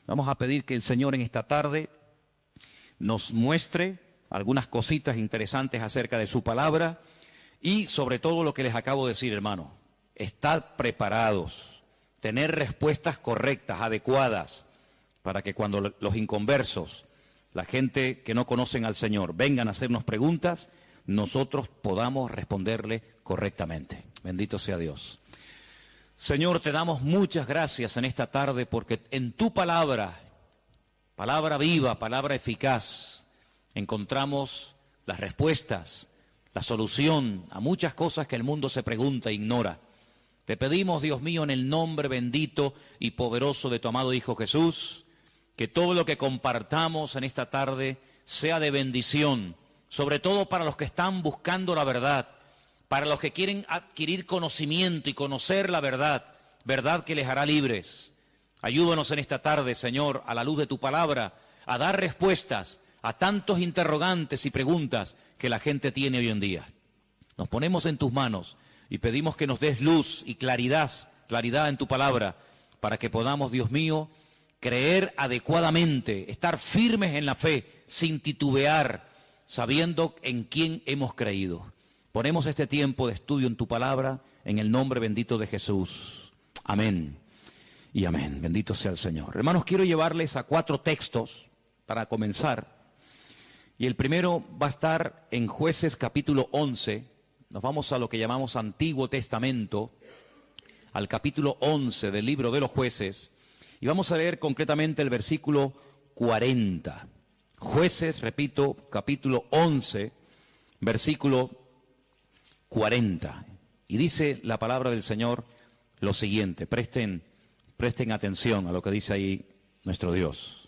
Vamos a pedir que el Señor en esta tarde nos muestre algunas cositas interesantes acerca de su palabra y sobre todo lo que les acabo de decir, hermano. Estar preparados, tener respuestas correctas, adecuadas, para que cuando los inconversos, la gente que no conocen al Señor, vengan a hacernos preguntas, nosotros podamos responderle correctamente. Bendito sea Dios. Señor, te damos muchas gracias en esta tarde porque en tu palabra, palabra viva, palabra eficaz, encontramos las respuestas, la solución a muchas cosas que el mundo se pregunta e ignora. Te pedimos, Dios mío, en el nombre bendito y poderoso de tu amado Hijo Jesús, que todo lo que compartamos en esta tarde sea de bendición, sobre todo para los que están buscando la verdad, para los que quieren adquirir conocimiento y conocer la verdad, verdad que les hará libres. Ayúdanos en esta tarde, Señor, a la luz de tu palabra, a dar respuestas a tantos interrogantes y preguntas que la gente tiene hoy en día. Nos ponemos en tus manos y pedimos que nos des luz y claridad en tu palabra, para que podamos, Dios mío, creer adecuadamente, estar firmes en la fe, sin titubear, sabiendo en quién hemos creído. Ponemos este tiempo de estudio en tu palabra, en el nombre bendito de Jesús. Amén y amén. Bendito sea el Señor. Hermanos, quiero llevarles a 4 textos para comenzar. Y el primero va a estar en Jueces capítulo 11. Nos vamos a lo que llamamos Antiguo Testamento, al capítulo 11 del libro de los Jueces. Y vamos a leer concretamente el versículo 40. Jueces, repito, capítulo 11, versículo 40. Y dice la palabra del Señor lo siguiente. Presten atención a lo que dice ahí nuestro Dios.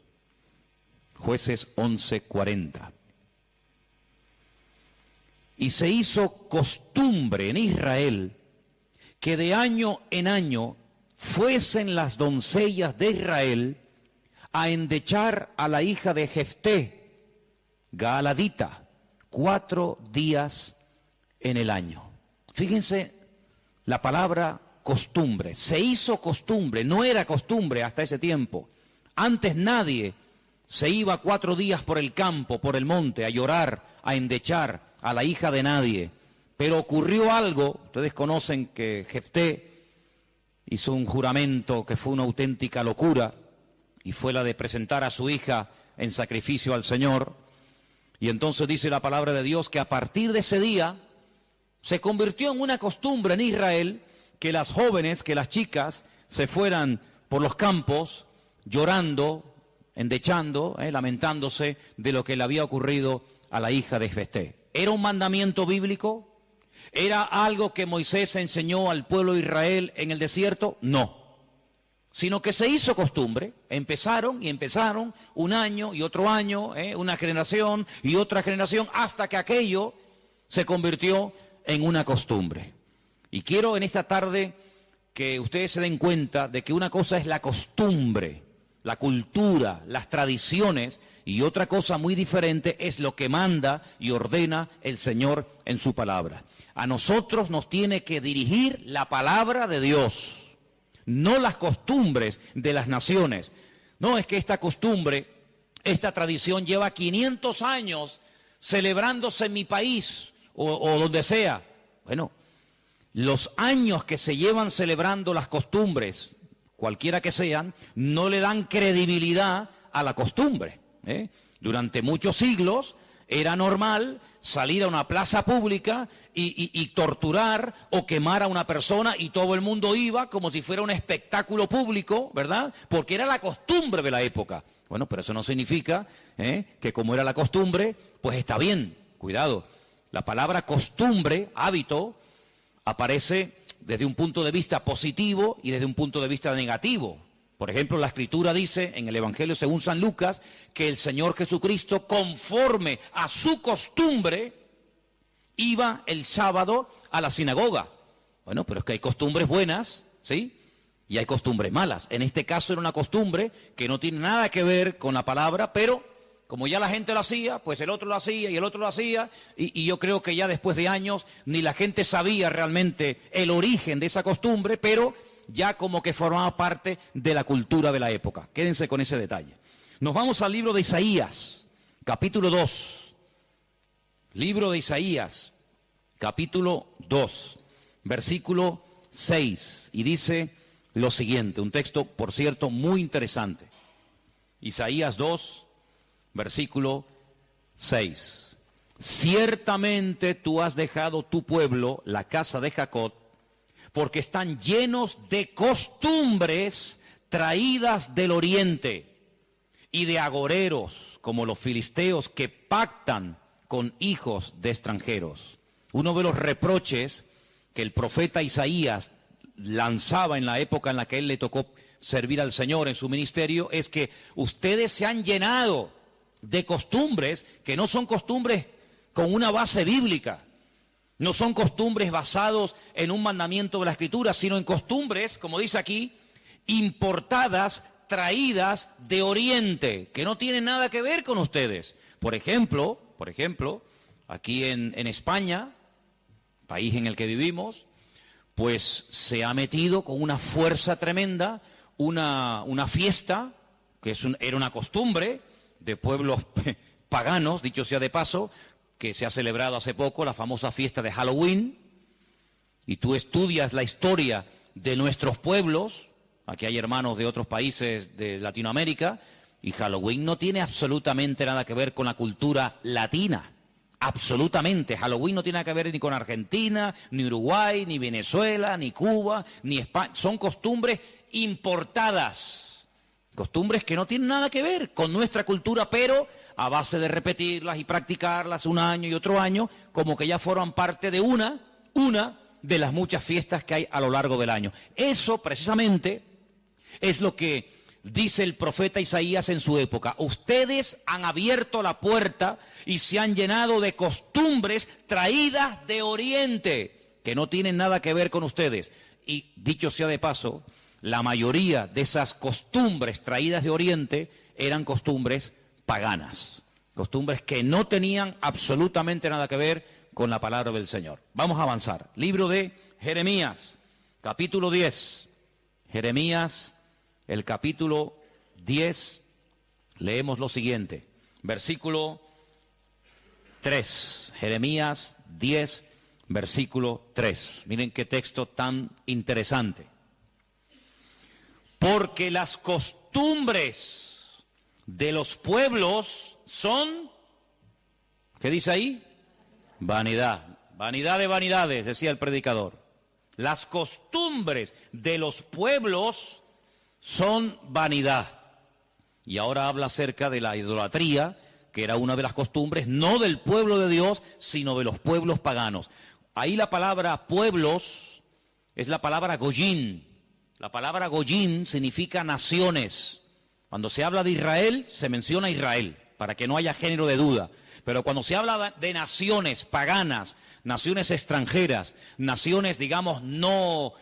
Jueces 11, 40. Y se hizo costumbre en Israel que de año en año fuesen las doncellas de Israel a endechar a la hija de Jefté, Gaaladita, 4 días en el año. Fíjense la palabra costumbre. Se hizo costumbre, no era costumbre hasta ese tiempo. Antes nadie se iba 4 días por el campo, por el monte, a llorar, a endechar a la hija de nadie. Pero ocurrió algo, ustedes conocen que Jefté hizo un juramento que fue una auténtica locura, y fue la de presentar a su hija en sacrificio al Señor. Y entonces dice la palabra de Dios que a partir de ese día se convirtió en una costumbre en Israel que las jóvenes, que las chicas se fueran por los campos llorando, endechando, lamentándose de lo que le había ocurrido a la hija de Jefté. ¿Era un mandamiento bíblico? ¿Era algo que Moisés enseñó al pueblo de Israel en el desierto? No. Sino que se hizo costumbre. Empezaron un año y otro año, una generación y otra generación, hasta que aquello se convirtió en una costumbre. Y quiero en esta tarde que ustedes se den cuenta de que una cosa es la costumbre, la cultura, las tradiciones, y otra cosa muy diferente es lo que manda y ordena el Señor en su palabra. A nosotros nos tiene que dirigir la palabra de Dios, no las costumbres de las naciones. No, es que esta costumbre, esta tradición lleva 500 años celebrándose en mi país o donde sea. Bueno, los años que se llevan celebrando las costumbres, cualquiera que sean, no le dan credibilidad a la costumbre. Durante muchos siglos era normal salir a una plaza pública y torturar o quemar a una persona, y todo el mundo iba como si fuera un espectáculo público, ¿verdad? Porque era la costumbre de la época. Bueno, pero eso no significa que como era la costumbre, pues está bien. Cuidado, la palabra costumbre, hábito, aparece desde un punto de vista positivo y desde un punto de vista negativo. Por ejemplo, la Escritura dice en el Evangelio según San Lucas que el Señor Jesucristo, conforme a su costumbre, iba el sábado a la sinagoga. Bueno, pero es que hay costumbres buenas, ¿sí? Y hay costumbres malas. En este caso era una costumbre que no tiene nada que ver con la palabra, pero como ya la gente lo hacía, pues el otro lo hacía y el otro lo hacía, y yo creo que ya después de años ni la gente sabía realmente el origen de esa costumbre, pero ya como que formaba parte de la cultura de la época. Quédense con ese detalle. Nos vamos al libro de Isaías, capítulo 2. Libro de Isaías, capítulo 2, versículo 6. Y dice lo siguiente, un texto, por cierto, muy interesante. Isaías 2, versículo 6. Ciertamente tú has dejado tu pueblo, la casa de Jacob, porque están llenos de costumbres traídas del oriente y de agoreros, como los filisteos que pactan con hijos de extranjeros. Uno de los reproches que el profeta Isaías lanzaba en la época en la que él le tocó servir al Señor en su ministerio es que ustedes se han llenado de costumbres que no son costumbres con una base bíblica, no son costumbres basados en un mandamiento de la Escritura, sino en costumbres, como dice aquí, importadas, traídas de Oriente, que no tienen nada que ver con ustedes. Por ejemplo, aquí en España, país en el que vivimos, pues se ha metido con una fuerza tremenda una fiesta, que era una costumbre de pueblos paganos, dicho sea de paso, que se ha celebrado hace poco, la famosa fiesta de Halloween, y tú estudias la historia de nuestros pueblos, aquí hay hermanos de otros países de Latinoamérica, y Halloween no tiene absolutamente nada que ver con la cultura latina. Absolutamente. Halloween no tiene nada que ver ni con Argentina, ni Uruguay, ni Venezuela, ni Cuba, ni España. Son costumbres importadas. Costumbres que no tienen nada que ver con nuestra cultura, pero a base de repetirlas y practicarlas un año y otro año, como que ya forman parte de una de las muchas fiestas que hay a lo largo del año. Eso precisamente es lo que dice el profeta Isaías en su época. Ustedes han abierto la puerta y se han llenado de costumbres traídas de Oriente, que no tienen nada que ver con ustedes. Y dicho sea de paso, la mayoría de esas costumbres traídas de Oriente eran costumbres paganas, costumbres que no tenían absolutamente nada que ver con la palabra del Señor. Vamos a avanzar. Libro de Jeremías, capítulo 10. Jeremías, el capítulo 10, leemos lo siguiente, versículo 3, Jeremías 10, versículo 3. Miren qué texto tan interesante. Porque las costumbres de los pueblos son, ¿qué dice ahí? Vanidad. Vanidad de vanidades, decía el predicador. Las costumbres de los pueblos son vanidad. Y ahora habla acerca de la idolatría, que era una de las costumbres, no del pueblo de Dios, sino de los pueblos paganos. Ahí la palabra pueblos es la palabra goyín. La palabra goyín significa naciones. Cuando se habla de Israel, se menciona Israel, para que no haya género de duda. Pero cuando se habla de naciones paganas, naciones extranjeras, naciones, digamos, no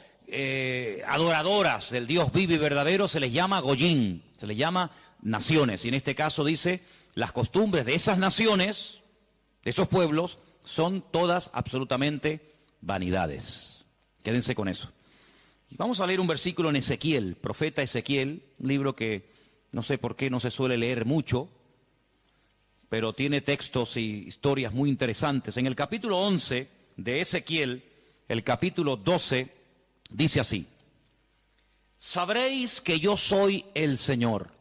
adoradoras del Dios vivo y verdadero, se les llama goyín, se les llama naciones. Y en este caso dice, las costumbres de esas naciones, de esos pueblos, son todas absolutamente vanidades. Quédense con eso. Vamos a leer un versículo en Ezequiel, profeta Ezequiel, un libro que no sé por qué no se suele leer mucho, pero tiene textos y historias muy interesantes. En el capítulo 11 de Ezequiel, el capítulo 12, dice así: sabréis que yo soy el Señor,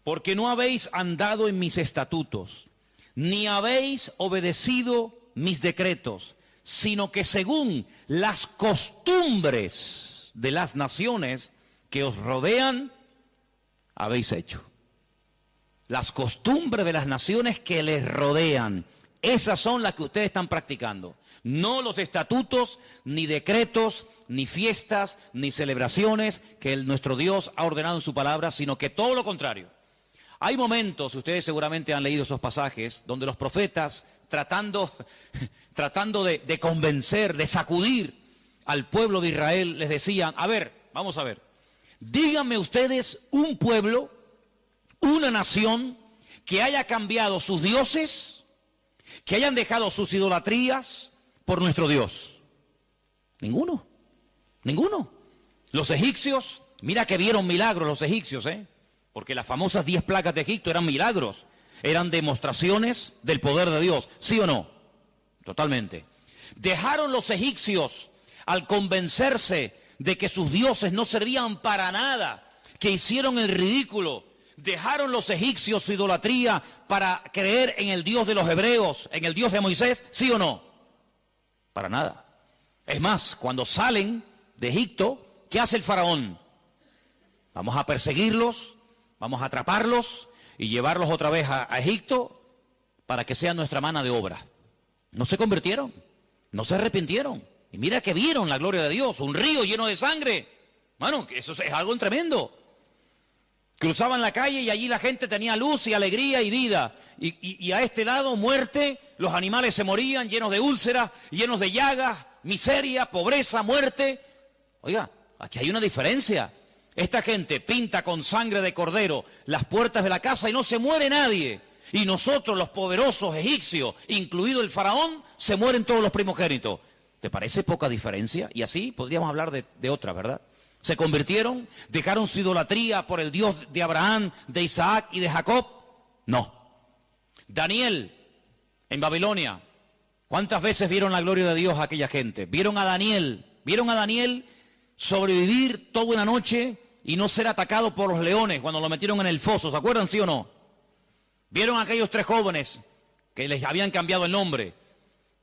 porque no habéis andado en mis estatutos, ni habéis obedecido mis decretos, sino que según las costumbres de las naciones que os rodean, habéis hecho. Las costumbres de las naciones que les rodean, esas son las que ustedes están practicando. No los estatutos, ni decretos, ni fiestas, ni celebraciones que nuestro Dios ha ordenado en su palabra, sino que todo lo contrario. Hay momentos, ustedes seguramente han leído esos pasajes, donde los profetas, tratando de convencer, de sacudir al pueblo de Israel, les decían, a ver, vamos a ver, díganme ustedes un pueblo, una nación que haya cambiado sus dioses, que hayan dejado sus idolatrías por nuestro Dios. Ninguno. Los egipcios, mira que vieron milagros los egipcios, porque las famosas 10 plagas de Egipto eran milagros, eran demostraciones del poder de Dios, ¿sí o no? Totalmente. Dejaron los egipcios al convencerse de que sus dioses no servían para nada, que hicieron el ridículo. Dejaron los egipcios su idolatría para creer en el Dios de los hebreos, en el Dios de Moisés, ¿sí o no? Para nada. Es más, cuando salen de Egipto, ¿qué hace el faraón? Vamos a perseguirlos, vamos a atraparlos y llevarlos otra vez a Egipto para que sean nuestra mano de obra. No se convirtieron, no se arrepintieron. Y mira que vieron la gloria de Dios, un río lleno de sangre. Bueno, eso es algo tremendo. Cruzaban la calle y allí la gente tenía luz y alegría y vida. Y a este lado, muerte, los animales se morían llenos de úlceras, llenos de llagas, miseria, pobreza, muerte. Oiga, aquí hay una diferencia. Esta gente pinta con sangre de cordero las puertas de la casa y no se muere nadie. Y nosotros, los poderosos egipcios, incluido el faraón, se mueren todos los primogénitos. ¿Te parece poca diferencia? Y así podríamos hablar de otra, ¿verdad? Se convirtieron, dejaron su idolatría por el Dios de Abraham, de Isaac y de Jacob. No. Daniel, en Babilonia, ¿cuántas veces vieron la gloria de Dios a aquella gente? Vieron a Daniel sobrevivir toda una noche y no ser atacado por los leones cuando lo metieron en el foso. ¿Se acuerdan, sí o no? Vieron a aquellos 3 jóvenes que les habían cambiado el nombre,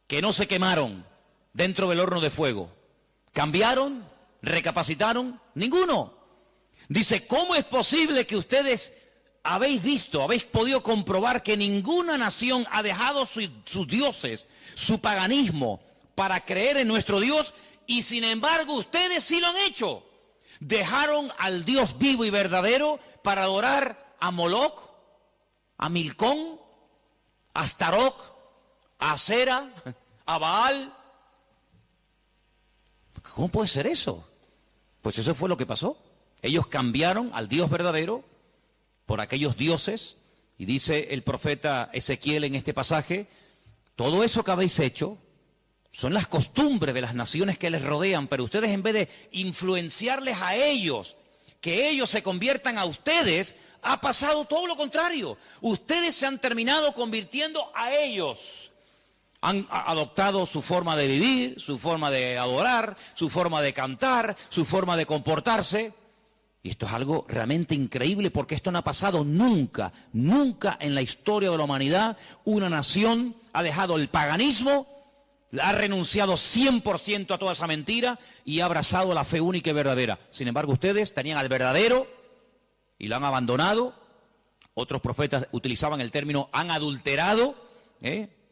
que no se quemaron dentro del horno de fuego. ¿Cambiaron? ¿Recapacitaron? Ninguno. Dice, ¿cómo es posible que ustedes habéis podido comprobar que ninguna nación ha dejado sus dioses, su paganismo, para creer en nuestro Dios? Y sin embargo, ustedes sí lo han hecho. Dejaron al Dios vivo y verdadero para adorar a Moloch, a Milcón, a Astaroth, a Acera, a Baal. ¿Cómo puede ser eso? Pues eso fue lo que pasó. Ellos cambiaron al Dios verdadero por aquellos dioses, y dice el profeta Ezequiel en este pasaje, todo eso que habéis hecho son las costumbres de las naciones que les rodean, pero ustedes, en vez de influenciarles a ellos, que ellos se conviertan a ustedes, ha pasado todo lo contrario. Ustedes se han terminado convirtiendo a ellos. Han adoptado su forma de vivir, su forma de adorar, su forma de cantar, su forma de comportarse. Y esto es algo realmente increíble, porque esto no ha pasado nunca, nunca en la historia de la humanidad. Una nación ha dejado el paganismo, ha renunciado 100% a toda esa mentira y ha abrazado la fe única y verdadera. Sin embargo, ustedes tenían al verdadero y lo han abandonado. Otros profetas utilizaban el término han adulterado,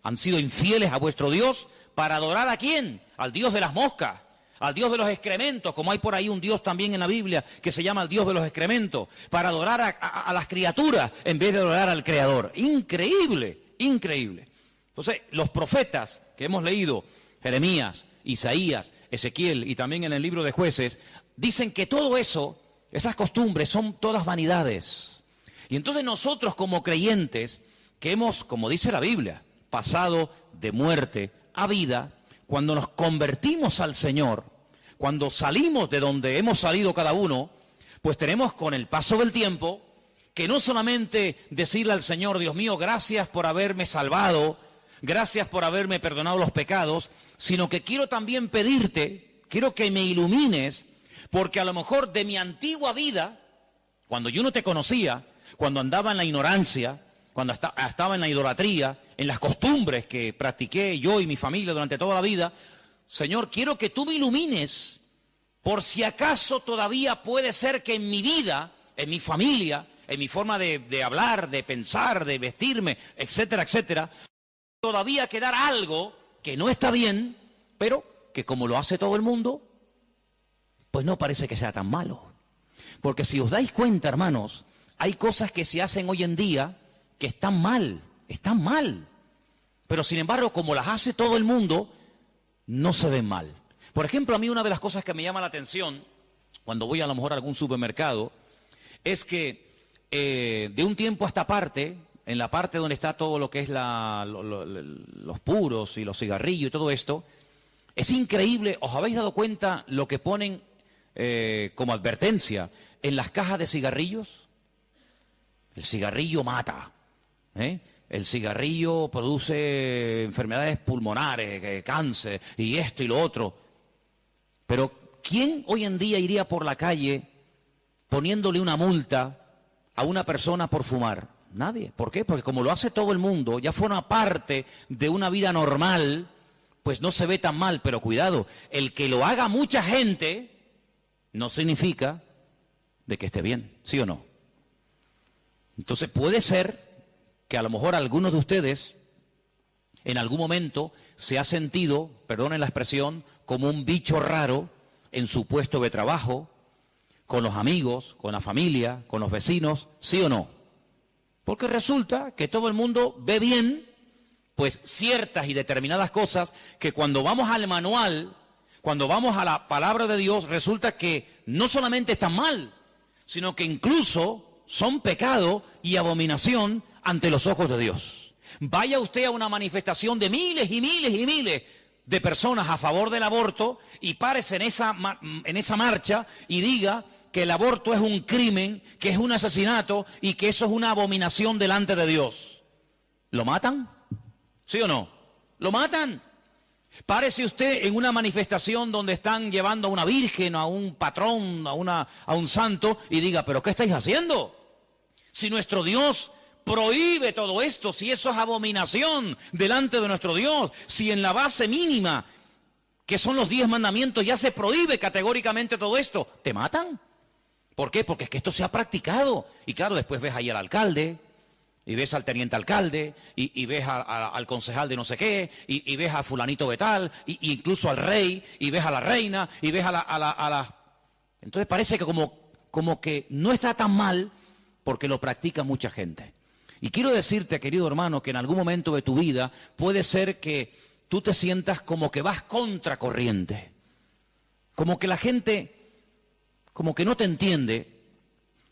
han sido infieles a vuestro Dios. ¿Para adorar a quién? Al Dios de las moscas, al Dios de los excrementos, como hay por ahí un Dios también en la Biblia que se llama el Dios de los excrementos, para adorar a las criaturas en vez de adorar al Creador. Increíble, increíble. Entonces, los profetas que hemos leído, Jeremías, Isaías, Ezequiel y también en el libro de Jueces, dicen que todo eso, esas costumbres son todas vanidades. Y entonces nosotros como creyentes, que hemos, como dice la Biblia, pasado de muerte a vida, cuando nos convertimos al Señor, cuando salimos de donde hemos salido cada uno, pues tenemos con el paso del tiempo que no solamente decirle al Señor, Dios mío, gracias por haberme salvado, gracias por haberme perdonado los pecados, sino que quiero también pedirte, quiero que me ilumines, porque a lo mejor de mi antigua vida, cuando yo no te conocía, cuando andaba en la ignorancia, cuando estaba en la idolatría, en las costumbres que practiqué yo y mi familia durante toda la vida, Señor, quiero que tú me ilumines, por si acaso todavía puede ser que en mi vida, en mi familia, en mi forma de hablar, de pensar, de vestirme, etcétera, etcétera, todavía quedar algo que no está bien, pero que como lo hace todo el mundo, pues no parece que sea tan malo. Porque si os dais cuenta, hermanos, hay cosas que se hacen hoy en día que están mal, pero sin embargo, como las hace todo el mundo, no se ven mal. Por ejemplo, a mí una de las cosas que me llama la atención, cuando voy a lo mejor a algún supermercado, es que de un tiempo a esta parte, en la parte donde está todo lo que es los puros y los cigarrillos y todo esto, es increíble. ¿Os habéis dado cuenta lo que ponen como advertencia, en las cajas de cigarrillos, el cigarrillo mata, ¿eh? El cigarrillo produce enfermedades pulmonares, cáncer, y esto y lo otro. Pero ¿quién hoy en día iría por la calle poniéndole una multa a una persona por fumar? Nadie. ¿Por qué? Porque como lo hace todo el mundo, ya forma parte de una vida normal, pues no se ve tan mal. Pero cuidado, el que lo haga mucha gente no significa de que esté bien, ¿sí o no? Entonces puede ser que a lo mejor algunos de ustedes en algún momento se ha sentido, perdonen la expresión, como un bicho raro en su puesto de trabajo, con los amigos, con la familia, con los vecinos, ¿sí o no? Porque resulta que todo el mundo ve bien, pues ciertas y determinadas cosas que cuando vamos al manual, cuando vamos a la palabra de Dios, resulta que no solamente están mal, sino que incluso son pecado y abominación ante los ojos de Dios. Vaya usted a una manifestación de miles y miles y miles de personas a favor del aborto y párese en esa marcha y diga que el aborto es un crimen, que es un asesinato y que eso es una abominación delante de Dios. ¿Lo matan? ¿Sí o no? ¿Lo matan? Párese usted en una manifestación donde están llevando a una virgen, a un patrón, a un santo y diga, ¿pero qué estáis haciendo? Si nuestro Dios prohíbe todo esto, si eso es abominación delante de nuestro Dios, si en la base mínima, que son los 10 mandamientos, ya se prohíbe categóricamente todo esto, ¿te matan? ¿Por qué? Porque es que esto se ha practicado. Y claro, después ves ahí al alcalde, y ves al teniente alcalde, y ves al concejal de no sé qué, y ves a fulanito de tal, y incluso al rey, y ves a la reina, y ves a la... Entonces parece que como que no está tan mal, porque lo practica mucha gente. Y quiero decirte, querido hermano, que en algún momento de tu vida puede ser que tú te sientas como que vas contracorriente, como que la gente como que no te entiende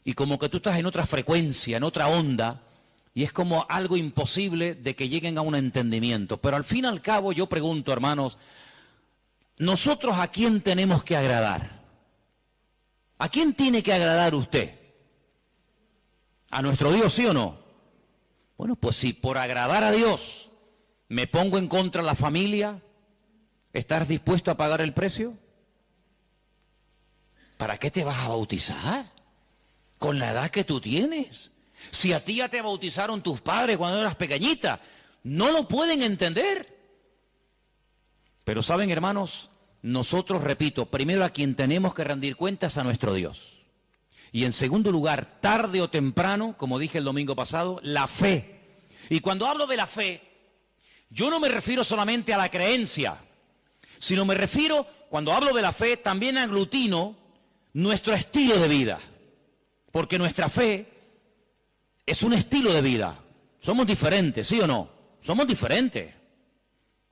y como que tú estás en otra frecuencia, en otra onda, y es como algo imposible de que lleguen a un entendimiento. Pero al fin y al cabo yo pregunto, hermanos, ¿nosotros a quién tenemos que agradar? ¿A quién tiene que agradar usted? ¿A nuestro Dios, sí o no? Bueno, pues si por agradar a Dios me pongo en contra de la familia, ¿estás dispuesto a pagar el precio? ¿Para qué te vas a bautizar? Con la edad que tú tienes. Si a ti ya te bautizaron tus padres cuando eras pequeñita, no lo pueden entender. Pero saben, hermanos, nosotros, repito, primero a quien tenemos que rendir cuentas a nuestro Dios. Y en segundo lugar, tarde o temprano, como dije el domingo pasado, la fe. Y cuando hablo de la fe, yo no me refiero solamente a la creencia, sino me refiero, cuando hablo de la fe, también aglutino nuestro estilo de vida. Porque nuestra fe es un estilo de vida. Somos diferentes, ¿sí o no? Somos diferentes.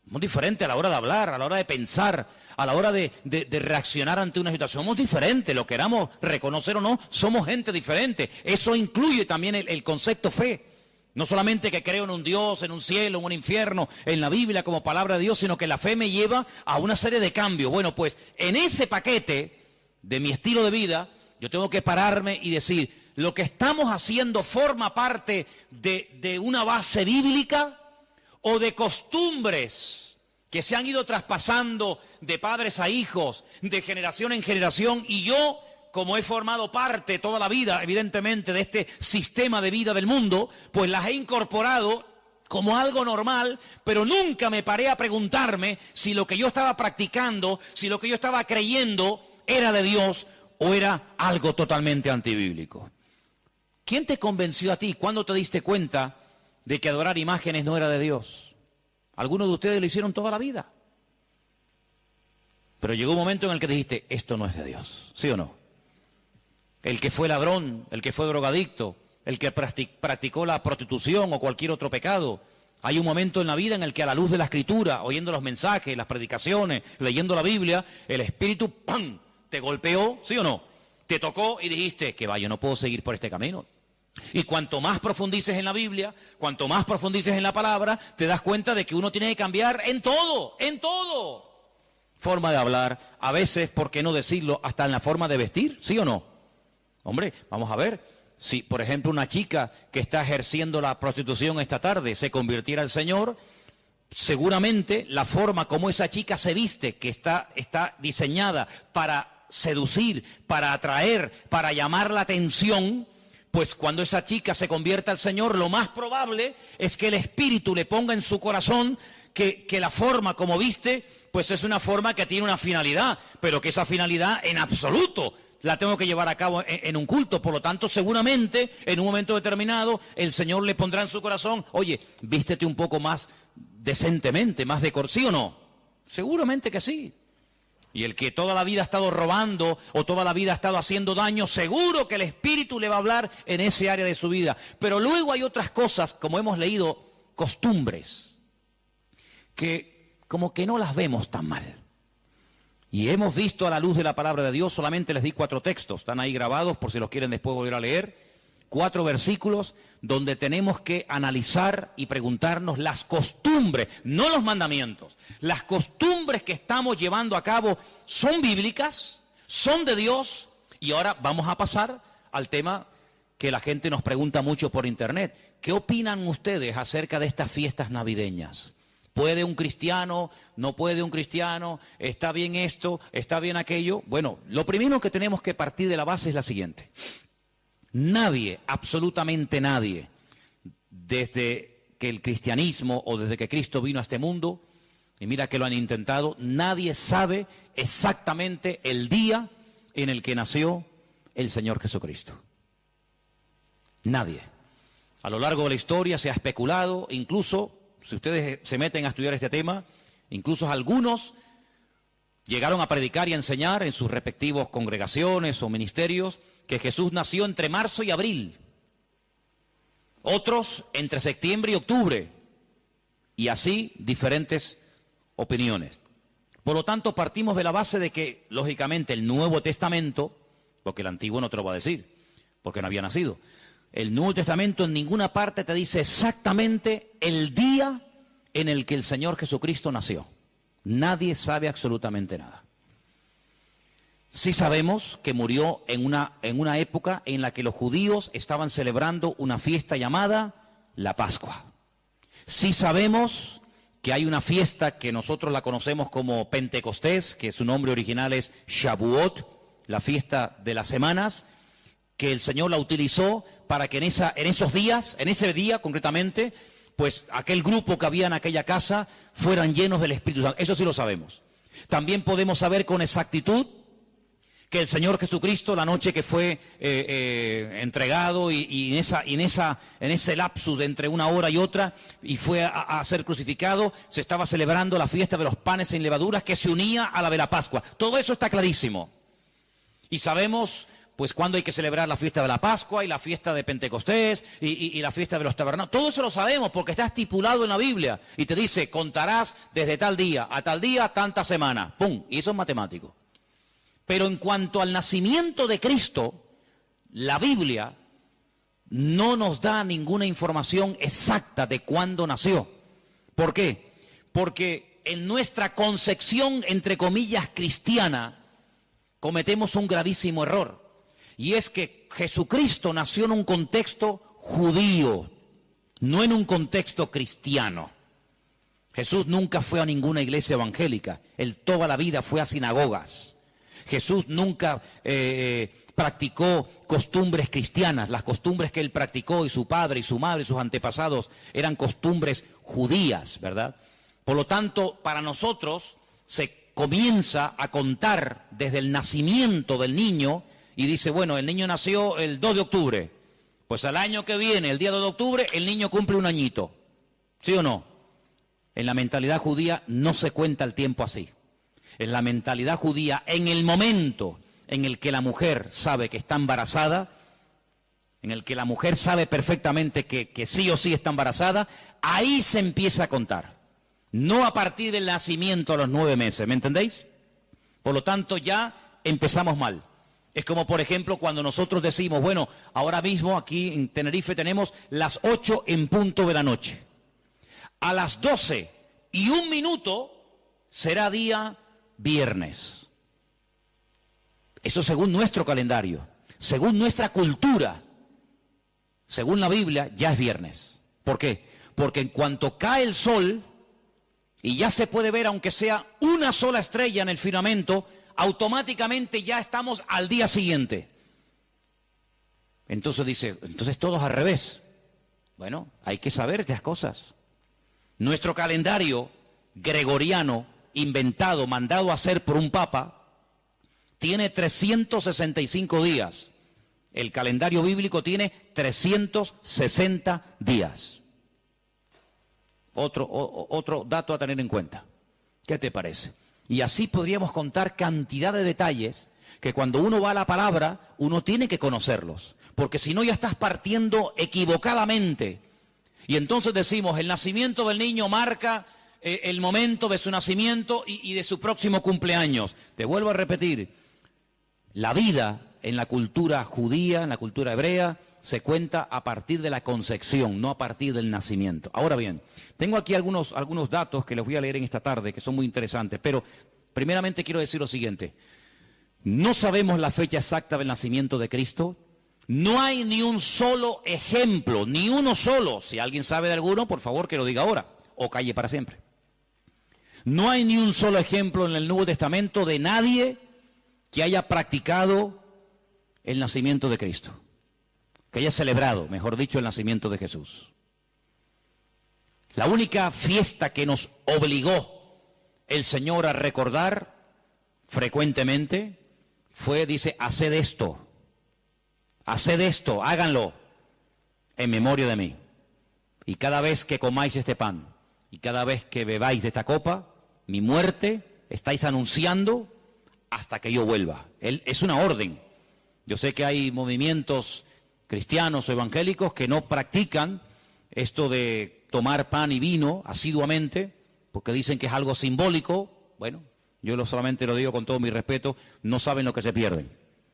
Somos diferentes a la hora de hablar, a la hora de pensar, a la hora de reaccionar ante una situación. Somos diferentes, lo queramos reconocer o no, somos gente diferente. Eso incluye también el concepto fe. No solamente que creo en un Dios, en un cielo, en un infierno, en la Biblia como palabra de Dios, sino que la fe me lleva a una serie de cambios. Bueno, pues en ese paquete de mi estilo de vida, yo tengo que pararme y decir, ¿lo que estamos haciendo forma parte de una base bíblica o de costumbres que se han ido traspasando de padres a hijos, de generación en generación? Y yo, como he formado parte toda la vida, evidentemente, de este sistema de vida del mundo, pues las he incorporado como algo normal, pero nunca me paré a preguntarme si lo que yo estaba practicando, si lo que yo estaba creyendo era de Dios o era algo totalmente antibíblico. ¿Quién te convenció a ti? ¿Cuándo te diste cuenta de que adorar imágenes no era de Dios? Algunos de ustedes lo hicieron toda la vida. Pero llegó un momento en el que dijiste, esto no es de Dios, ¿sí o no? El que fue ladrón, el que fue drogadicto, el que practicó la prostitución o cualquier otro pecado. Hay un momento en la vida en el que a la luz de la Escritura, oyendo los mensajes, las predicaciones, leyendo la Biblia, el Espíritu, ¡pam!, te golpeó, ¿sí o no? Te tocó y dijiste, que va, yo no puedo seguir por este camino. Y cuanto más profundices en la Biblia, cuanto más profundices en la palabra, te das cuenta de que uno tiene que cambiar en todo, forma de hablar, a veces, ¿por qué no decirlo?, hasta en la forma de vestir, ¿sí o no? Hombre, vamos a ver, si por ejemplo una chica que está ejerciendo la prostitución esta tarde se convirtiera al Señor, seguramente la forma como esa chica se viste, que está diseñada para seducir, para atraer, para llamar la atención, pues cuando esa chica se convierta al Señor, lo más probable es que el Espíritu le ponga en su corazón que la forma como viste, pues es una forma que tiene una finalidad, pero que esa finalidad en absoluto la tengo que llevar a cabo en un culto. Por lo tanto, seguramente, en un momento determinado, el Señor le pondrá en su corazón, oye, vístete un poco más decentemente, más ¿sí o no? Seguramente que sí. Y el que toda la vida ha estado robando o toda la vida ha estado haciendo daño, seguro que el Espíritu le va a hablar en ese área de su vida. Pero luego hay otras cosas, como hemos leído, costumbres, que como que no las vemos tan mal. Y hemos visto a la luz de la palabra de Dios, solamente les di 4 textos, están ahí grabados por si los quieren después volver a leer, 4 versículos donde tenemos que analizar y preguntarnos las costumbres, no los mandamientos. Las costumbres que estamos llevando a cabo son bíblicas, son de Dios. Y ahora vamos a pasar al tema que la gente nos pregunta mucho por internet. ¿Qué opinan ustedes acerca de estas fiestas navideñas? ¿Puede un cristiano? ¿No puede un cristiano? ¿Está bien esto? ¿Está bien aquello? Bueno, lo primero que tenemos que partir de la base es la siguiente. Nadie, absolutamente nadie, desde que el cristianismo o desde que Cristo vino a este mundo, y mira que lo han intentado, nadie sabe exactamente el día en el que nació el Señor Jesucristo. Nadie. A lo largo de la historia se ha especulado, incluso, si ustedes se meten a estudiar este tema, incluso algunos llegaron a predicar y a enseñar en sus respectivos congregaciones o ministerios que Jesús nació entre marzo y abril. Otros entre septiembre y octubre. Y así diferentes opiniones. Por lo tanto, partimos de la base de que, lógicamente, el Nuevo Testamento, porque el Antiguo no te lo va a decir, porque no había nacido, el Nuevo Testamento en ninguna parte te dice exactamente el día en el que el Señor Jesucristo nació. Nadie sabe absolutamente nada. Sí sabemos que murió en una época en la que los judíos estaban celebrando una fiesta llamada la Pascua. Sí sabemos que hay una fiesta que nosotros la conocemos como Pentecostés, que su nombre original es Shavuot, la fiesta de las semanas, que el Señor la utilizó para que en ese día concretamente, pues aquel grupo que había en aquella casa fueran llenos del Espíritu Santo. Eso sí lo sabemos. También podemos saber con exactitud que el Señor Jesucristo, la noche que fue entregado y en ese lapsus de entre una hora y otra, y fue a ser crucificado, se estaba celebrando la fiesta de los panes sin levaduras que se unía a la de la Pascua. Todo eso está clarísimo. Y sabemos pues cuándo hay que celebrar la fiesta de la Pascua y la fiesta de Pentecostés y la fiesta de los tabernáculos. Todo eso lo sabemos porque está estipulado en la Biblia. Y te dice, contarás desde tal día a tal día, tanta semana. ¡Pum! Y eso es matemático. Pero en cuanto al nacimiento de Cristo, la Biblia no nos da ninguna información exacta de cuándo nació. ¿Por qué? Porque en nuestra concepción, entre comillas, cristiana, cometemos un gravísimo error. Y es que Jesucristo nació en un contexto judío, no en un contexto cristiano. Jesús nunca fue a ninguna iglesia evangélica, él toda la vida fue a sinagogas. Jesús nunca practicó costumbres cristianas. Las costumbres que él practicó y su padre y su madre y sus antepasados eran costumbres judías, ¿verdad? Por lo tanto, para nosotros se comienza a contar desde el nacimiento del niño y dice, bueno, el niño nació el 2 de octubre. Pues al año que viene, el día 2 de octubre, el niño cumple un añito. ¿Sí o no? En la mentalidad judía no se cuenta el tiempo así. En la mentalidad judía, en el momento en el que la mujer sabe que está embarazada, en el que la mujer sabe perfectamente que sí o sí está embarazada, ahí se empieza a contar. No a partir del nacimiento a los 9 meses, ¿me entendéis? Por lo tanto, ya empezamos mal. Es como, por ejemplo, cuando nosotros decimos, bueno, ahora mismo aquí en Tenerife tenemos las 8 en punto de la noche. A las 12:01 será día viernes. Eso según nuestro calendario, según nuestra cultura, según la Biblia, ya es viernes. ¿Por qué? Porque en cuanto cae el sol y ya se puede ver, aunque sea una sola estrella en el firmamento, automáticamente ya estamos al día siguiente. Entonces dice, entonces todos al revés. Bueno, hay que saber estas cosas. Nuestro calendario gregoriano, inventado, mandado a hacer por un papa, tiene 365 días. El calendario bíblico tiene 360 días. Otro dato a tener en cuenta. ¿Qué te parece? Y así podríamos contar cantidad de detalles que cuando uno va a la palabra, uno tiene que conocerlos. Porque si no ya estás partiendo equivocadamente. Y entonces decimos, el nacimiento del niño marca el momento de su nacimiento y de su próximo cumpleaños. Te vuelvo a repetir, la vida en la cultura judía, en la cultura hebrea, se cuenta a partir de la concepción, no a partir del nacimiento. Ahora bien, tengo aquí algunos datos que les voy a leer en esta tarde, que son muy interesantes, pero primeramente quiero decir lo siguiente. No sabemos la fecha exacta del nacimiento de Cristo. No hay ni un solo ejemplo, ni uno solo. Si alguien sabe de alguno, por favor que lo diga ahora, o calle para siempre. No hay ni un solo ejemplo en el Nuevo Testamento de nadie que haya practicado el nacimiento de Cristo, que haya celebrado, mejor dicho, el nacimiento de Jesús. La única fiesta que nos obligó el Señor a recordar frecuentemente fue, dice, haced esto, háganlo en memoria de mí. Y cada vez que comáis este pan y cada vez que bebáis de esta copa, mi muerte estáis anunciando hasta que yo vuelva. Es una orden. Yo sé que hay movimientos cristianos o evangélicos que no practican esto de tomar pan y vino asiduamente, porque dicen que es algo simbólico. Bueno, yo solamente lo digo con todo mi respeto, no saben lo que se pierden.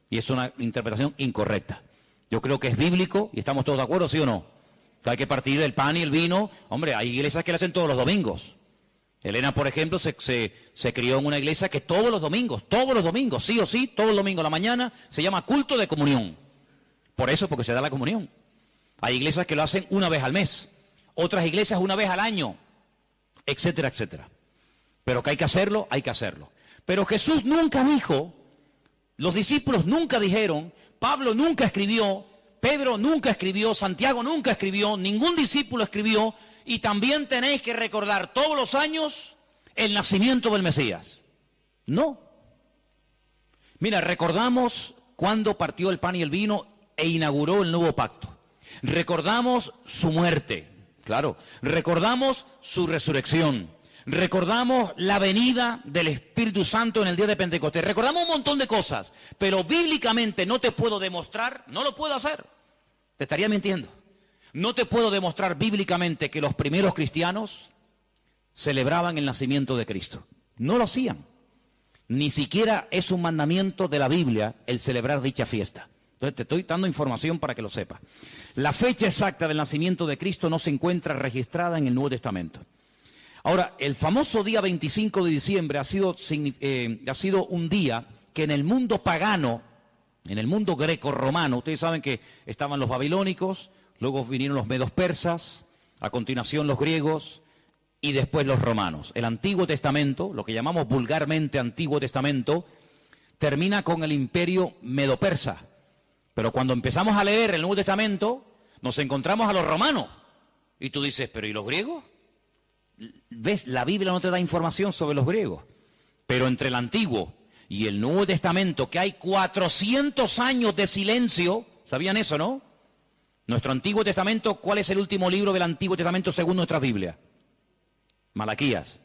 Y es una interpretación incorrecta. Yo creo que es bíblico y estamos todos de acuerdo, ¿sí o no? Que hay que partir el pan y el vino. Hombre, hay iglesias que lo hacen todos los domingos. Elena, por ejemplo, se crió en una iglesia que todos los domingos, sí o sí, todos los domingos a la mañana, se llama culto de comunión. Por eso, porque se da la comunión. Hay iglesias que lo hacen una vez al mes, otras iglesias una vez al año, etcétera, etcétera. Pero que hay que hacerlo, hay que hacerlo. Pero Jesús nunca dijo, los discípulos nunca dijeron, Pablo nunca escribió, Pedro nunca escribió, Santiago nunca escribió, ningún discípulo escribió, y también tenéis que recordar todos los años el nacimiento del Mesías. No. Mira, recordamos cuando partió el pan y el vino e inauguró el nuevo pacto. Recordamos su muerte, claro. Recordamos su resurrección. Recordamos la venida del Espíritu Santo en el día de Pentecostés. Recordamos un montón de cosas, pero bíblicamente no te puedo demostrar, no lo puedo hacer. Te estaría mintiendo. No te puedo demostrar bíblicamente que los primeros cristianos celebraban el nacimiento de Cristo. No lo hacían. Ni siquiera es un mandamiento de la Biblia el celebrar dicha fiesta. Entonces te estoy dando información para que lo sepas. La fecha exacta del nacimiento de Cristo no se encuentra registrada en el Nuevo Testamento. Ahora, el famoso día 25 de diciembre ha sido un día que en el mundo pagano, en el mundo greco-romano, ustedes saben que estaban los babilónicos, luego vinieron los medos persas, a continuación los griegos y después los romanos. El Antiguo Testamento, lo que llamamos vulgarmente Antiguo Testamento, termina con el imperio medo-persa. Pero cuando empezamos a leer el Nuevo Testamento, nos encontramos a los romanos. Y tú dices, ¿pero y los griegos? ¿Ves? La Biblia no te da información sobre los griegos. Pero entre el Antiguo y el Nuevo Testamento, que hay 400 años de silencio, ¿sabían eso, no? Nuestro Antiguo Testamento, ¿cuál es el último libro del Antiguo Testamento según nuestra Biblia? Malaquías.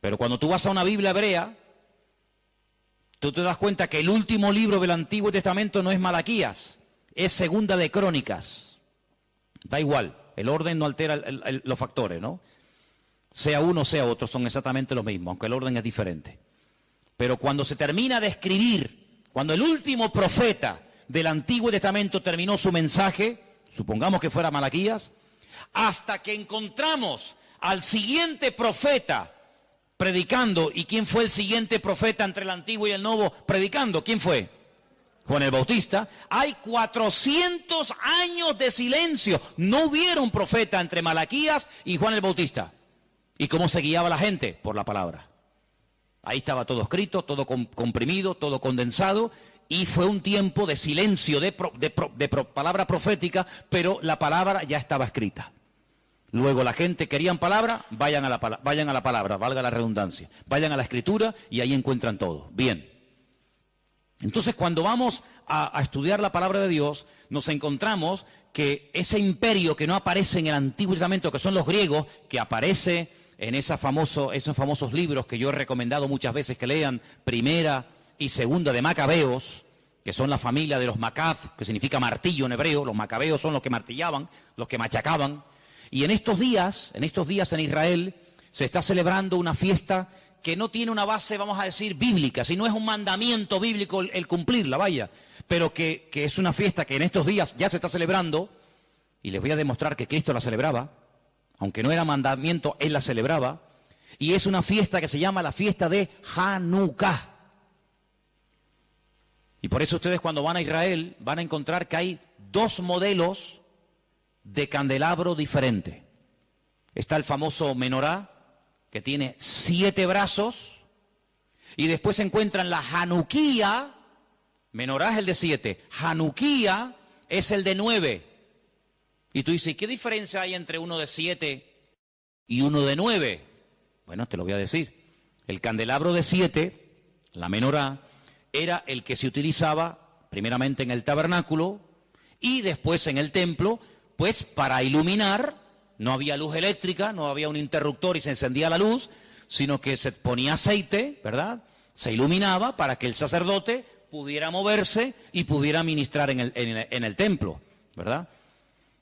Pero cuando tú vas a una Biblia hebrea, tú te das cuenta que el último libro del Antiguo Testamento no es Malaquías, es Segunda de Crónicas. Da igual, el orden no altera los factores, ¿no? Sea uno, sea otro, son exactamente los mismos, aunque el orden es diferente. Pero cuando se termina de escribir, cuando el último profeta del Antiguo Testamento terminó su mensaje, supongamos que fuera Malaquías, hasta que encontramos al siguiente profeta predicando. ¿Y quién fue el siguiente profeta entre el Antiguo y el Nuevo predicando? ¿Quién fue? Juan el Bautista. Hay 400 años de silencio. No hubieron profeta entre Malaquías y Juan el Bautista. ¿Y cómo se guiaba la gente? Por la palabra. Ahí estaba todo escrito, todo comprimido, todo condensado, y fue un tiempo de silencio, de palabra profética, pero la palabra ya estaba escrita. Luego la gente querían palabra, vayan a la palabra, valga la redundancia, vayan a la escritura y ahí encuentran todo. Bien. Entonces cuando vamos a estudiar la palabra de Dios, nos encontramos que ese imperio que no aparece en el Antiguo Testamento, que son los griegos, que aparece en esos famosos libros que yo he recomendado muchas veces que lean, Primera y Segunda de Macabeos, que son la familia de los Macab, que significa martillo en hebreo. Los macabeos son los que martillaban, los que machacaban. Y en estos días en Israel se está celebrando una fiesta que no tiene una base, vamos a decir, bíblica, sino es un mandamiento bíblico el cumplirla, vaya, pero que es una fiesta que en estos días ya se está celebrando, y les voy a demostrar que Cristo la celebraba, aunque no era mandamiento, Él la celebraba, y es una fiesta que se llama la fiesta de Hanukkah. Y por eso ustedes cuando van a Israel van a encontrar que hay dos modelos de candelabro diferentes. Está el famoso menorá, que tiene 7 brazos, y después se encuentran la Hanukkía. Menorá es el de 7, Hanukkía es el de 9. Y tú dices, ¿qué diferencia hay entre uno de 7 y uno de 9? Bueno, te lo voy a decir. El candelabro de 7, la menorá, era el que se utilizaba primeramente en el tabernáculo y después en el templo, pues para iluminar. No había luz eléctrica, no había un interruptor y se encendía la luz, sino que se ponía aceite, ¿verdad? Se iluminaba para que el sacerdote pudiera moverse y pudiera ministrar en el templo, ¿verdad?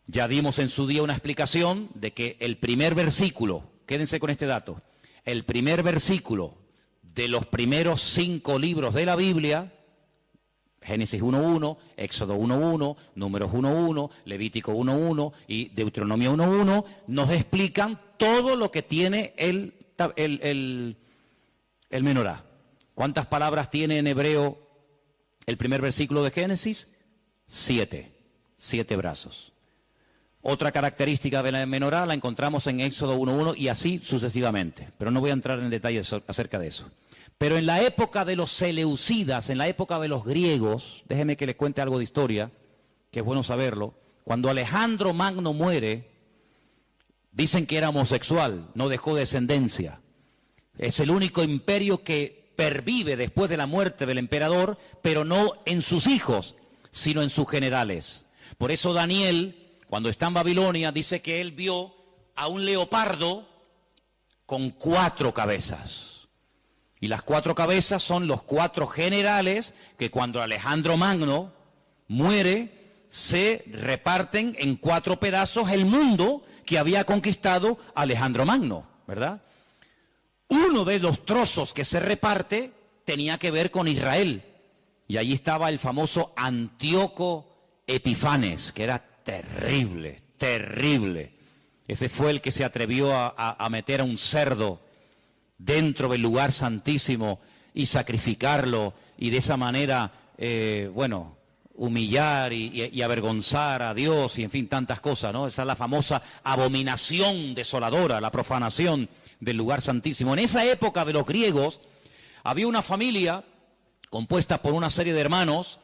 Ya dimos en su día una explicación de que el primer versículo, quédense con este dato, el primer versículo de los primeros 5 libros de la Biblia, Génesis 1.1, Éxodo 1.1, Números 1.1, Levítico 1.1 y Deuteronomio 1.1, nos explican todo lo que tiene el menorá. ¿Cuántas palabras tiene en hebreo el primer versículo de Génesis? 7 brazos. Otra característica de la menorá la encontramos en Éxodo 1.1 y así sucesivamente, pero no voy a entrar en detalles acerca de eso. Pero en la época de los seleucidas, en la época de los griegos, déjenme que les cuente algo de historia, que es bueno saberlo. Cuando Alejandro Magno muere, dicen que era homosexual, no dejó descendencia. Es el único imperio que pervive después de la muerte del emperador, pero no en sus hijos, sino en sus generales. Por eso Daniel, cuando está en Babilonia, dice que él vio a un leopardo con 4 cabezas. Y las 4 cabezas son los 4 generales que cuando Alejandro Magno muere, se reparten en 4 pedazos el mundo que había conquistado Alejandro Magno, ¿verdad? Uno de los trozos que se reparte tenía que ver con Israel. Y allí estaba el famoso Antíoco Epifanes, que era terrible, terrible. Ese fue el que se atrevió a meter a un cerdo dentro del lugar santísimo y sacrificarlo y de esa manera, humillar y avergonzar a Dios y en fin, tantas cosas, ¿no? Esa es la famosa abominación desoladora, la profanación del lugar santísimo. En esa época de los griegos había una familia compuesta por una serie de hermanos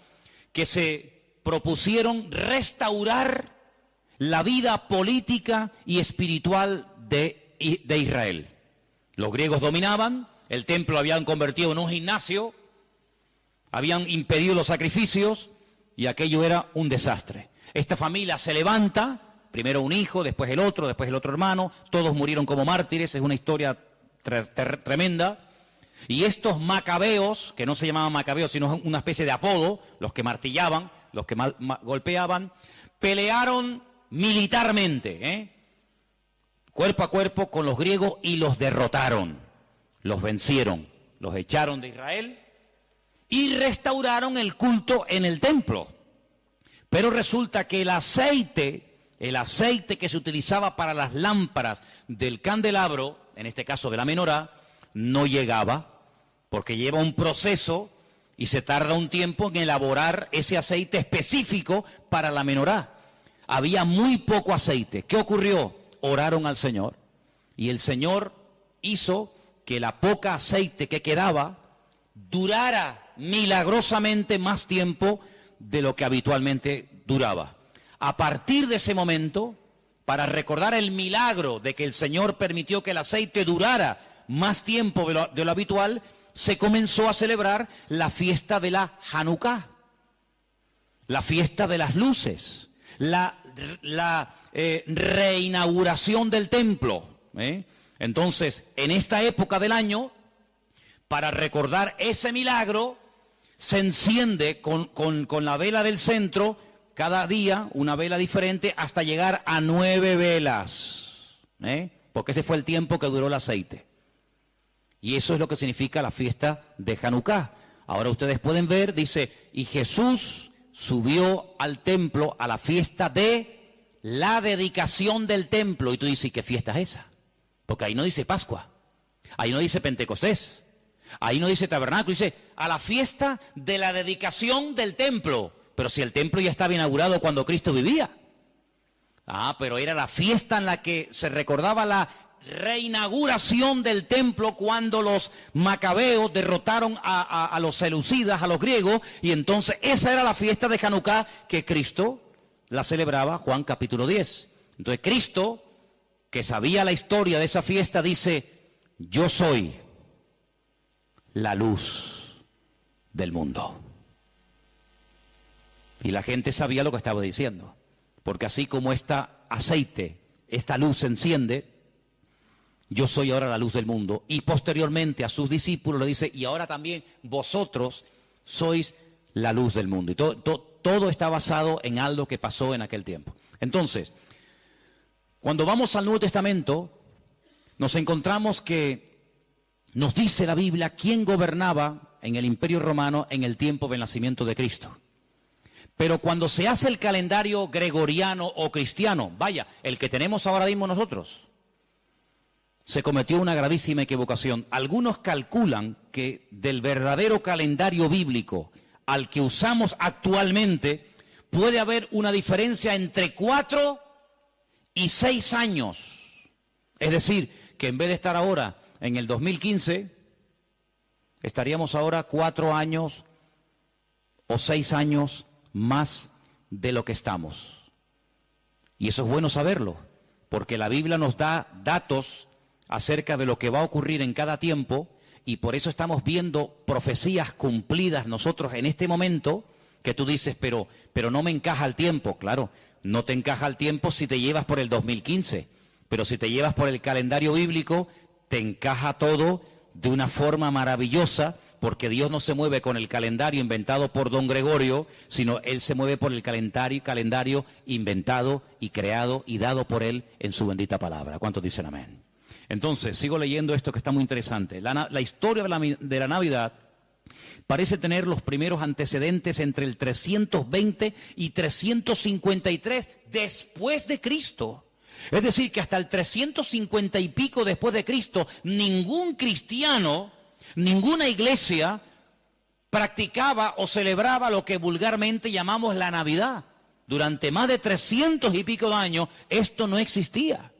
que se propusieron restaurar la vida política y espiritual de Israel. Los griegos dominaban, el templo lo habían convertido en un gimnasio, habían impedido los sacrificios y aquello era un desastre. Esta familia se levanta, primero un hijo, después el otro hermano, todos murieron como mártires, es una historia tremenda. Y estos macabeos, que no se llamaban macabeos, sino una especie de apodo, los que martillaban, los que golpeaban, pelearon militarmente, cuerpo a cuerpo con los griegos y los derrotaron, los vencieron, los echaron de Israel y restauraron el culto en el templo. Pero resulta que el aceite que se utilizaba para las lámparas del candelabro, en este caso de la menorá, no llegaba, porque lleva un proceso y se tarda un tiempo en elaborar ese aceite específico para la menorá. Había muy poco aceite. ¿Qué ocurrió? Oraron al Señor y el Señor hizo que la poca aceite que quedaba durara milagrosamente más tiempo de lo que habitualmente duraba. A partir de ese momento, para recordar el milagro de que el Señor permitió que el aceite durara más tiempo de lo habitual, se comenzó a celebrar la fiesta de la Hanukkah, la fiesta de las luces, la reinauguración del templo. Entonces, en esta época del año, para recordar ese milagro, se enciende con la vela del centro, cada día una vela diferente, hasta llegar a 9 velas, porque ese fue el tiempo que duró el aceite. Y eso es lo que significa la fiesta de Hanukkah. Ahora ustedes pueden ver, dice, y Jesús subió al templo a la fiesta de la dedicación del templo. Y tú dices, ¿qué fiesta es esa? Porque ahí no dice Pascua, ahí no dice Pentecostés, ahí no dice Tabernáculo, dice a la fiesta de la dedicación del templo. Pero si el templo ya estaba inaugurado cuando Cristo vivía. Pero era la fiesta en la que se recordaba la reinauguración del templo cuando los macabeos derrotaron a los seleucidas, a los griegos, y entonces esa era la fiesta de Hanukkah que Cristo la celebraba, Juan capítulo 10. Entonces Cristo, que sabía la historia de esa fiesta, dice, yo soy la luz del mundo. Y la gente sabía lo que estaba diciendo, porque así como esta luz se enciende, yo soy ahora la luz del mundo. Y posteriormente a sus discípulos le dice, y ahora también vosotros sois la luz del mundo. Y todo está basado en algo que pasó en aquel tiempo. Entonces, cuando vamos al Nuevo Testamento, nos encontramos que nos dice la Biblia quién gobernaba en el Imperio Romano en el tiempo del nacimiento de Cristo. Pero cuando se hace el calendario gregoriano o cristiano, vaya, el que tenemos ahora mismo nosotros, se cometió una gravísima equivocación. Algunos calculan que del verdadero calendario bíblico al que usamos actualmente puede haber una diferencia entre 4 y 6 años. Es decir, que en vez de estar ahora en el 2015, estaríamos ahora 4 años o 6 años más de lo que estamos. Y eso es bueno saberlo, porque la Biblia nos da datos acerca de lo que va a ocurrir en cada tiempo, y por eso estamos viendo profecías cumplidas nosotros en este momento, que tú dices, pero no me encaja el tiempo. Claro, no te encaja el tiempo si te llevas por el 2015, pero si te llevas por el calendario bíblico, te encaja todo de una forma maravillosa, porque Dios no se mueve con el calendario inventado por don Gregorio, sino Él se mueve por el calendario inventado y creado y dado por Él en su bendita palabra. ¿Cuántos dicen amén? Entonces, sigo leyendo esto que está muy interesante. La historia de la Navidad parece tener los primeros antecedentes entre el 320 y 353 después de Cristo. Es decir, que hasta el 350 y pico después de Cristo, ningún cristiano, ninguna iglesia practicaba o celebraba lo que vulgarmente llamamos la Navidad. Durante más de 300 y pico de años, esto no existía.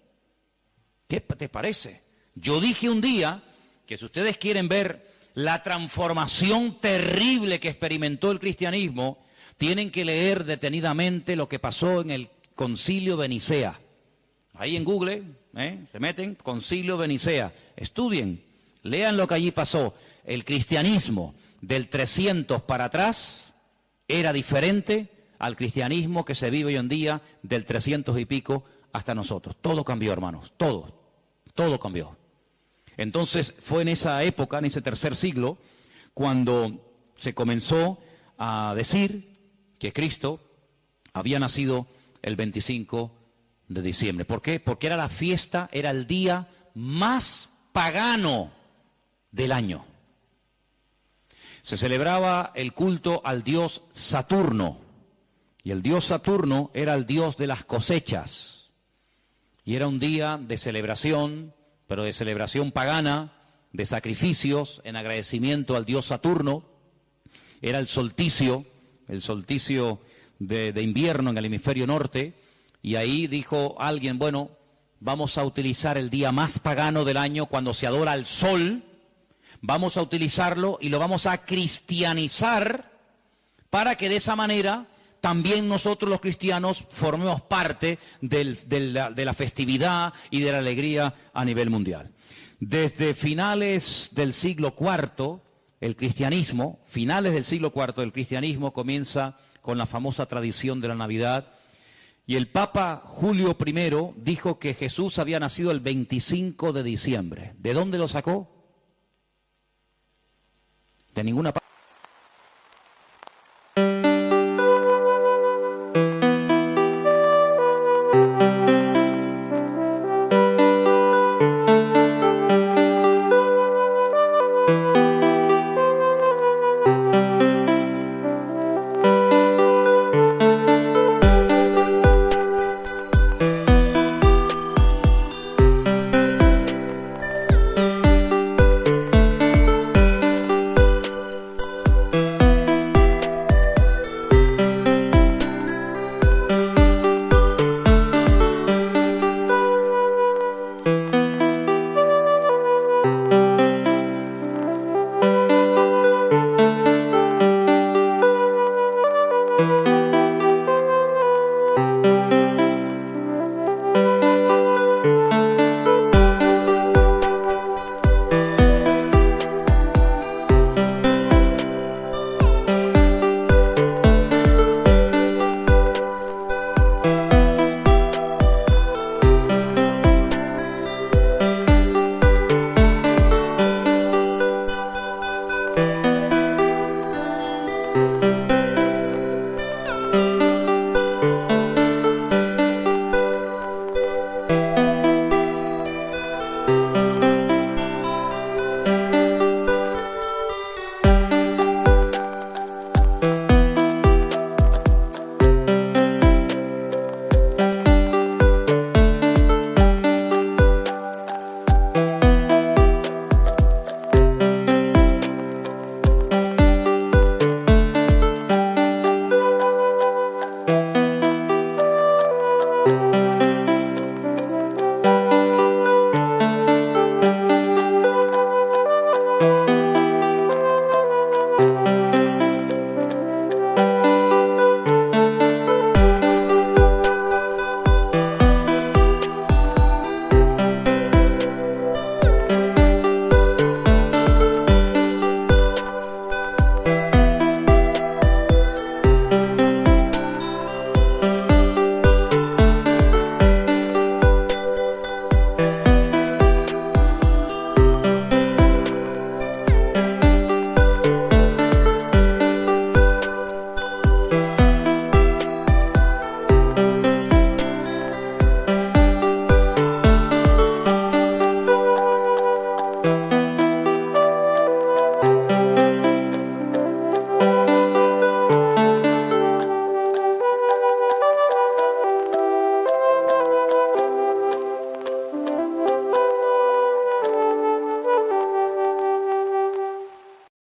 ¿Qué te parece? Yo dije un día que si ustedes quieren ver la transformación terrible que experimentó el cristianismo, tienen que leer detenidamente lo que pasó en el Concilio de Nicea. Ahí en Google, se meten, Concilio de Nicea, estudien, lean lo que allí pasó. El cristianismo del 300 para atrás era diferente al cristianismo que se vive hoy en día del 300 y pico hasta nosotros. Todo cambió, hermanos, todo cambió. Entonces fue en esa época, en ese tercer siglo, cuando se comenzó a decir que Cristo había nacido el 25 de diciembre. ¿Por qué? Porque era la fiesta, era el día más pagano del año. Se celebraba el culto al dios Saturno, y el dios Saturno era el dios de las cosechas, y era un día de celebración, pero de celebración pagana, de sacrificios en agradecimiento al dios Saturno. Era el solsticio de invierno en el hemisferio norte, y ahí dijo alguien, bueno, vamos a utilizar el día más pagano del año cuando se adora al sol, vamos a utilizarlo y lo vamos a cristianizar para que de esa manera también nosotros los cristianos formemos parte de la festividad y de la alegría a nivel mundial. Desde finales del siglo IV, el cristianismo, finales del siglo IV, el cristianismo comienza con la famosa tradición de la Navidad, y el Papa Julio I dijo que Jesús había nacido el 25 de diciembre. ¿De dónde lo sacó? De ninguna parte.